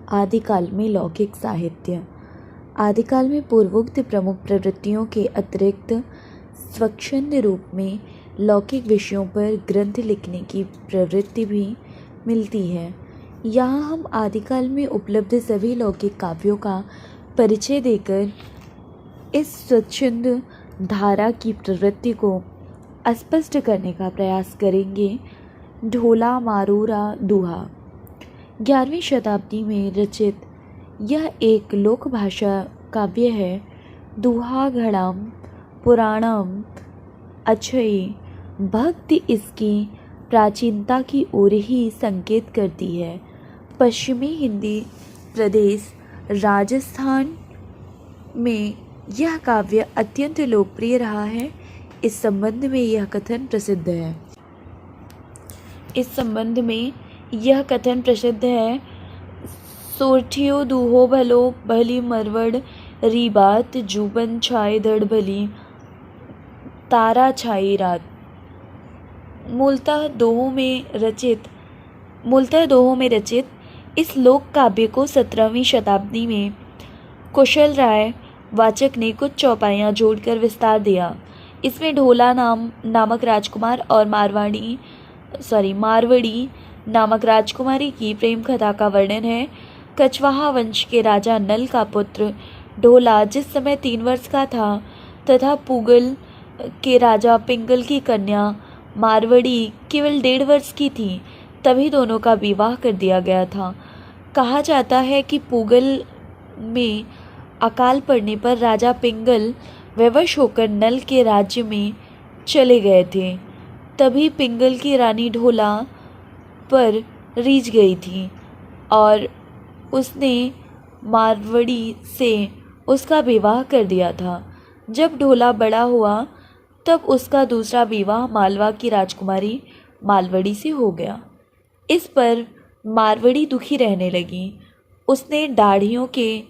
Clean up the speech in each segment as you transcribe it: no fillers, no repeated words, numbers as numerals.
आदिकाल में लौकिक साहित्य। आदिकाल में पूर्वोक्त प्रमुख प्रवृत्तियों के अतिरिक्त स्वच्छंद रूप में लौकिक विषयों पर ग्रंथ लिखने की प्रवृत्ति भी मिलती है। यहाँ हम आदिकाल में उपलब्ध सभी लौकिक काव्यों का परिचय देकर इस स्वच्छंद धारा की प्रवृत्ति को स्पष्ट करने का प्रयास करेंगे। ढोला मारूरा दूहा 11वीं शताब्दी में रचित यह एक लोक भाषा काव्य है। दूहा घड़ाम पुराणम अक्षयी भक्ति इसकी प्राचीनता की ओर ही संकेत करती है। पश्चिमी हिंदी प्रदेश राजस्थान में यह काव्य अत्यंत लोकप्रिय रहा है। इस संबंध में यह कथन प्रसिद्ध है। सोरठियो दूहो भलो भली मरवड़ री बात जूबन छाए धड़ भली तारा छाई रात। मूलतः दोहों में रचित इस लोक काव्य को 17वीं शताब्दी में कुशल राय वाचक ने कुछ चौपाइयाँ जोड़कर विस्तार दिया। इसमें ढोला नामक राजकुमार और मारवड़ी नामक राजकुमारी की प्रेम कथा का वर्णन है। कछवाहा वंश के राजा नल का पुत्र ढोला जिस समय 3 वर्ष का था तथा पूगल के राजा पिंगल की कन्या मारवड़ी केवल 1.5 वर्ष की थी, तभी दोनों का विवाह कर दिया गया था। कहा जाता है कि पूगल में अकाल पड़ने पर राजा पिंगल विवश होकर नल के राज्य में चले गए थे। तभी पिंगल की रानी ढोला पर रीझ गई थी और उसने मारवड़ी से उसका विवाह कर दिया था। जब ढोला बड़ा हुआ तब उसका दूसरा विवाह मालवा की राजकुमारी मालवड़ी से हो गया। इस पर मारवड़ी दुखी रहने लगी। उसने दाढ़ियों के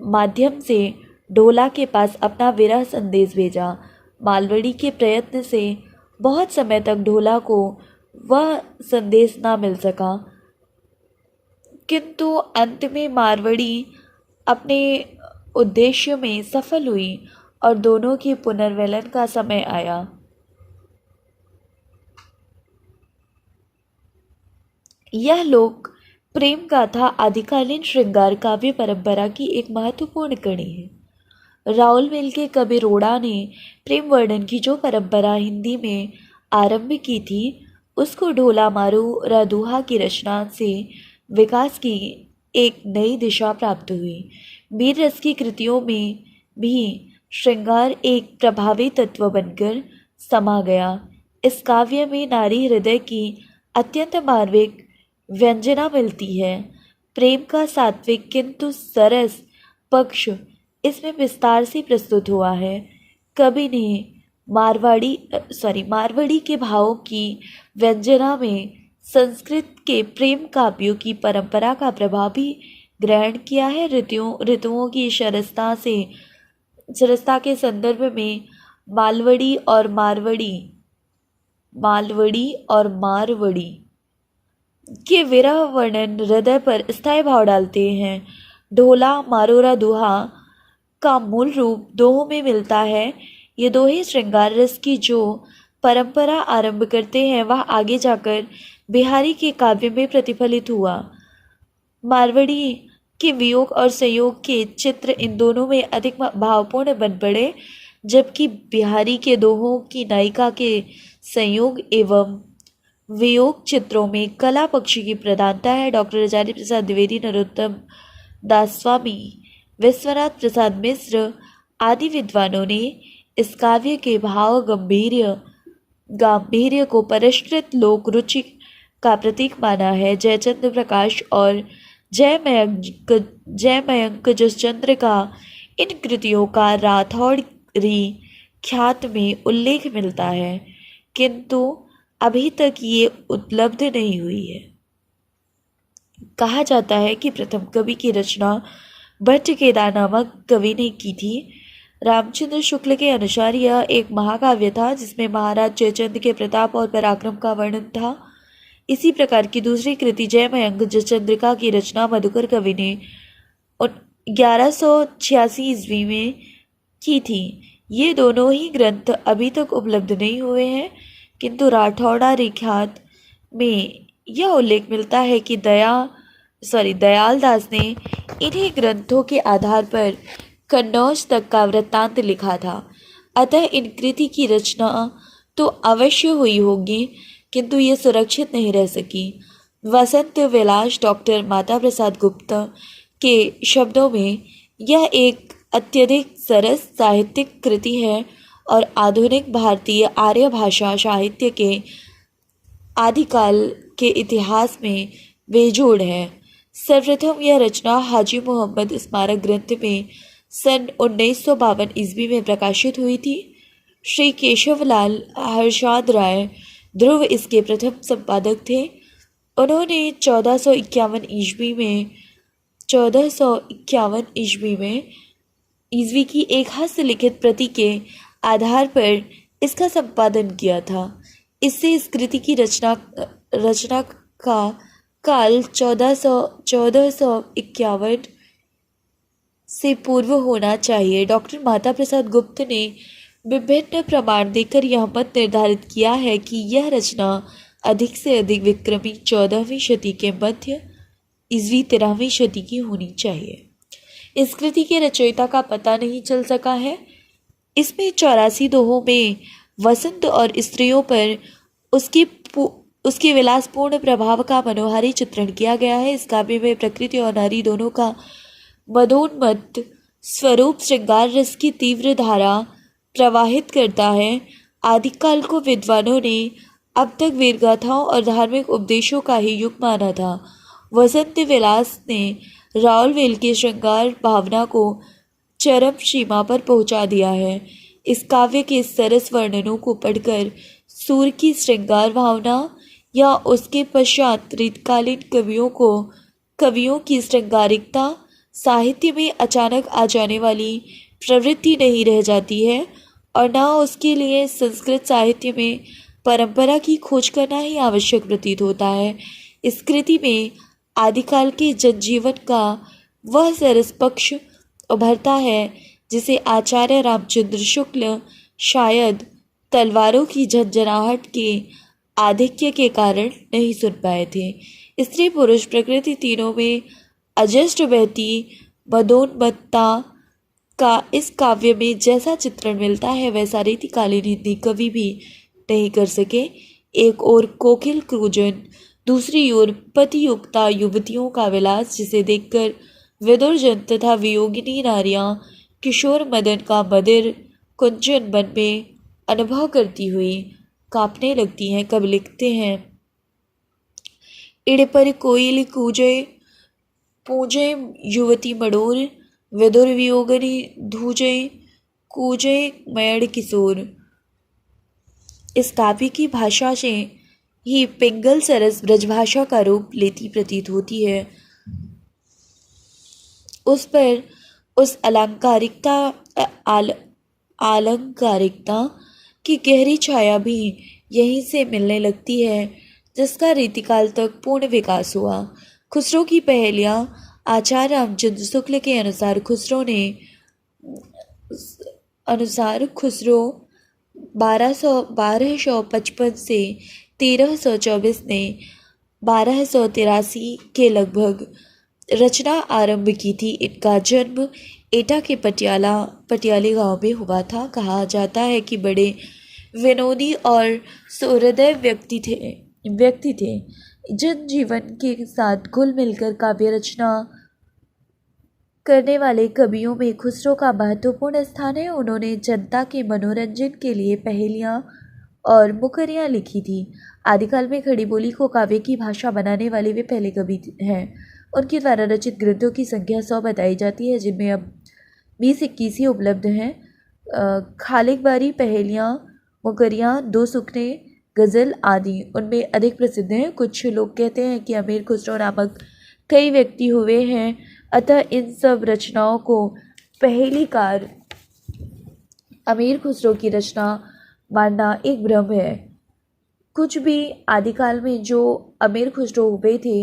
माध्यम से ढोला के पास अपना विरह संदेश भेजा। मालवड़ी के प्रयत्न से बहुत समय तक ढोला को वह संदेश ना मिल सका, किंतु अंत में मारवड़ी अपने उद्देश्य में सफल हुई और दोनों की पुनर्मिलन का समय आया। यह लोक प्रेम गाथा आदिकालीन श्रृंगार काव्य परंपरा की एक महत्वपूर्ण कड़ी है। राउल मिल के कवि रोड़ा ने प्रेम वर्णन की जो परंपरा हिंदी में आरंभ की थी, उसको ढोला मारूरा दूहा की रचना से विकास की एक नई दिशा प्राप्त हुई। वीर रस की कृतियों में भी श्रृंगार एक प्रभावी तत्व बनकर समा गया। इस काव्य में नारी हृदय की अत्यंत मार्मिक व्यंजना मिलती है। प्रेम का सात्विक किंतु सरस पक्ष इसमें विस्तार से प्रस्तुत हुआ है। कवि ने मारवाड़ी के भावों की व्यंजना में संस्कृत के प्रेम काव्यों की परंपरा का प्रभाव भी ग्रहण किया है। ऋतुओं की सरसता के संदर्भ में मालवड़ी और मारवड़ी के विरह वर्णन हृदय पर स्थायी भाव डालते हैं। ढोला मारूरा दूहा का मूल रूप दोहों में मिलता है। ये दोहे श्रृंगार रस की जो परंपरा आरंभ करते हैं, वह आगे जाकर बिहारी के काव्य में प्रतिफलित हुआ। मारवड़ी के वियोग और संयोग के चित्र इन दोनों में अधिक भावपूर्ण बन पड़े, जबकि बिहारी के दोहों की नायिका के संयोग एवं वियोग चित्रों में कला पक्ष की प्रधानता है। डॉक्टर राजेंद्र प्रसाद द्विवेदी, नरोत्तम दास स्वामी, विश्वनाथ प्रसाद मिश्र आदि विद्वानों ने इस काव्य के भाव गांधीर्य को परिष्कृत लोक रुचि का प्रतीक माना है। जयचंद्र प्रकाश और जयमयंक जसचंद्र का इन कृतियों का राठौड़ी ख्यात में उल्लेख मिलता है, किंतु अभी तक ये उपलब्ध नहीं हुई है। कहा जाता है कि प्रथम कवि की रचना भट्ट केदार नामक कवि ने की थी। रामचंद्र शुक्ल के अनुसार यह एक महाकाव्य था जिसमें महाराज जयचंद के प्रताप और पराक्रम का वर्णन था। इसी प्रकार की दूसरी कृति जय मयंक चंद्रिका की रचना मधुकर कवि ने 1186 ईस्वी में की थी। ये दोनों ही ग्रंथ अभी तक उपलब्ध नहीं हुए हैं, किंतु राठौड़ा रेखात में यह उल्लेख मिलता है कि दयाल दास ने इन्हीं ग्रंथों के आधार पर कन्नौज तक का वृत्तांत लिखा था। अतः इन कृति की रचना तो अवश्य हुई होगी, किंतु ये सुरक्षित नहीं रह सकी। वसंत विलास डॉक्टर माता प्रसाद गुप्ता के शब्दों में यह एक अत्यधिक सरस साहित्यिक कृति है और आधुनिक भारतीय आर्य भाषा साहित्य के आदिकाल के इतिहास में बेजोड़ है। सर्वप्रथम यह रचना हाजी मोहम्मद स्मारक ग्रंथ में सन 1952 ईस्वी में प्रकाशित हुई थी। श्री केशवलाल हर्षाद राय ध्रुव इसके प्रथम संपादक थे। उन्होंने 1451 ईस्वी की एक हस्तलिखित प्रति के आधार पर इसका संपादन किया था। इससे इस कृति की रचना का काल 1451 से पूर्व होना चाहिए। डॉक्टर माता प्रसाद गुप्त ने विभिन्न प्रमाण देकर यह मत निर्धारित किया है कि यह रचना अधिक से अधिक विक्रमी 14वीं शती के मध्य ईस्वी 13वीं शती की होनी चाहिए। इस कृति के रचयिता का पता नहीं चल सका है। इसमें 84 दोहों में वसंत और स्त्रियों पर उसके विलासपूर्ण प्रभाव का मनोहारी चित्रण किया गया है। इस काव्य में प्रकृति और नारी दोनों का मदोन्मत्त स्वरूप श्रृंगार रस की तीव्र धारा प्रवाहित करता है। आदिकाल को विद्वानों ने अब तक वीरगाथाओं और धार्मिक उपदेशों का ही युग माना था। वसंत विलास ने रावलवेल के श्रृंगार भावना को चरम सीमा पर पहुंचा दिया है। इस काव्य के सरस वर्णनों को पढ़कर सूर्य की श्रृंगार भावना या उसके पश्चात रीतकालीन कवियों की श्रृंगारिकता साहित्य में अचानक आ जाने वाली प्रवृत्ति नहीं रह जाती है और न उसके लिए संस्कृत साहित्य में परंपरा की खोज करना ही आवश्यक प्रतीत होता है। इस कृति में आदिकाल के जनजीवन का वह सरस पक्ष उभरता है जिसे आचार्य रामचंद्र शुक्ल शायद तलवारों की झंझनाहट के आधिक्य के कारण नहीं सुन पाए थे। स्त्री पुरुष प्रकृति तीनों में अजस्ट बहती मदोन्मत्ता का इस काव्य में जैसा चित्रण मिलता है वैसा रीतिकालीन हिंदी कवि भी नहीं कर सके। एक ओर कोकिल क्रूजन, दूसरी ओर पतियुक्ता युवतियों का विलास जिसे देखकर विदुरजन तथा वियोगिनी नारियां किशोर मदन का मदिर कुंचन मन में अनुभव करती हुई कांपने लगती हैं। कब लिखते हैं, इड़ पर कोयल कूजे पूजे युवती मडोर, विदुर वियोगनी धूजे कूजे मयड़ किशोर। इस काव्य की भाषा से ही पिंगल सरस ब्रजभाषा का रूप लेती प्रतीत होती है। उस पर उस अलंकारिकता की गहरी छाया भी यहीं से मिलने लगती है जिसका रीतिकाल तक पूर्ण विकास हुआ। खुसरो की पहेलियाँ आचार्य रामचंद्र शुक्ल के अनुसार खुसरो 1255 से 1324 ने 1283 के लगभग रचना आरंभ की थी। इनका जन्म एटा के पटियाले गांव में हुआ था। कहा जाता है कि बड़े विनोदी और सुहृदय व्यक्ति थे। जनजीवन के साथ घुल मिलकर काव्य रचना करने वाले कवियों में खुसरो का महत्वपूर्ण स्थान है। उन्होंने जनता के मनोरंजन के लिए पहेलियाँ और मुकरियाँ लिखी थी। आदिकाल में खड़ी बोली को काव्य की भाषा बनाने वाले वे पहले कवि हैं। उनके द्वारा रचित ग्रंथों की संख्या 100 बताई जाती है, जिनमें अब 20-21 ही उपलब्ध हैं। खालिकबारी, पहेलियाँ, मुकरियाँ, दो सुखने, गज़ल आदि उनमें अधिक प्रसिद्ध हैं। कुछ लोग कहते हैं कि अमीर खुसरो नामक कई व्यक्ति हुए हैं, अतः इन सब रचनाओं को पहेलीकार अमीर खुसरो की रचना मानना एक भ्रम है। कुछ भी आदिकाल में जो अमीर खुसरो हुए थे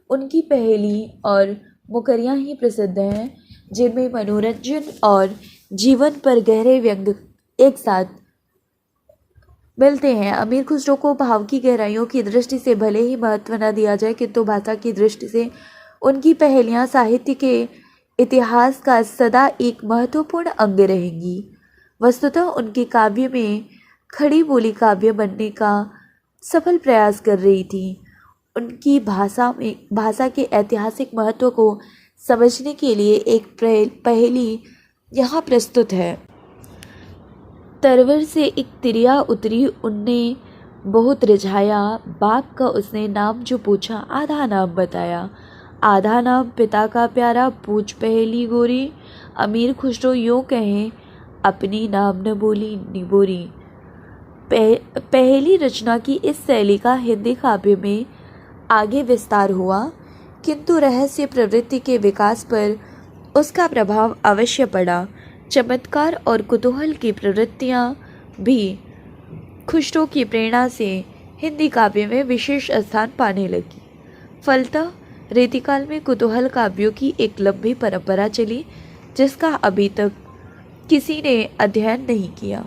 उनकी पहेली और मुकरियाँ ही प्रसिद्ध हैं, जिनमें मनोरंजन और जीवन पर गहरे व्यंग एक साथ मिलते हैं। अमीर खुसरो को भाव की गहराइयों की दृष्टि से भले ही महत्व न दिया जाए, किंतु भाषा की दृष्टि से उनकी पहेलियाँ साहित्य के इतिहास का सदा एक महत्वपूर्ण अंग रहेंगी। वस्तुतः उनके काव्य में खड़ी बोली काव्य बनने का सफल प्रयास कर रही थी। उनकी भाषा के ऐतिहासिक महत्व को समझने के लिए एक पहेली यहाँ प्रस्तुत है। तरवर से एक तिरिया उतरी, उनने बहुत रिझाया, बाघ का उसने नाम जो पूछा, आधा नाम बताया। आधा नाम पिता का प्यारा, पूछ पहेली गोरी। अमीर खुसरो यूँ कहें, अपनी नाम न बोली निबोरी। पहेली रचना की इस शैली का हिंदी काव्य में आगे विस्तार हुआ, किंतु रहस्य प्रवृत्ति के विकास पर उसका प्रभाव अवश्य पड़ा। चमत्कार और कुतूहल की प्रवृत्तियाँ भी खुसरो की प्रेरणा से हिंदी काव्य में विशेष स्थान पाने लगी। फलतः रीतिकाल में कुतूहल काव्यों की एक लंबी परंपरा चली, जिसका अभी तक किसी ने अध्ययन नहीं किया।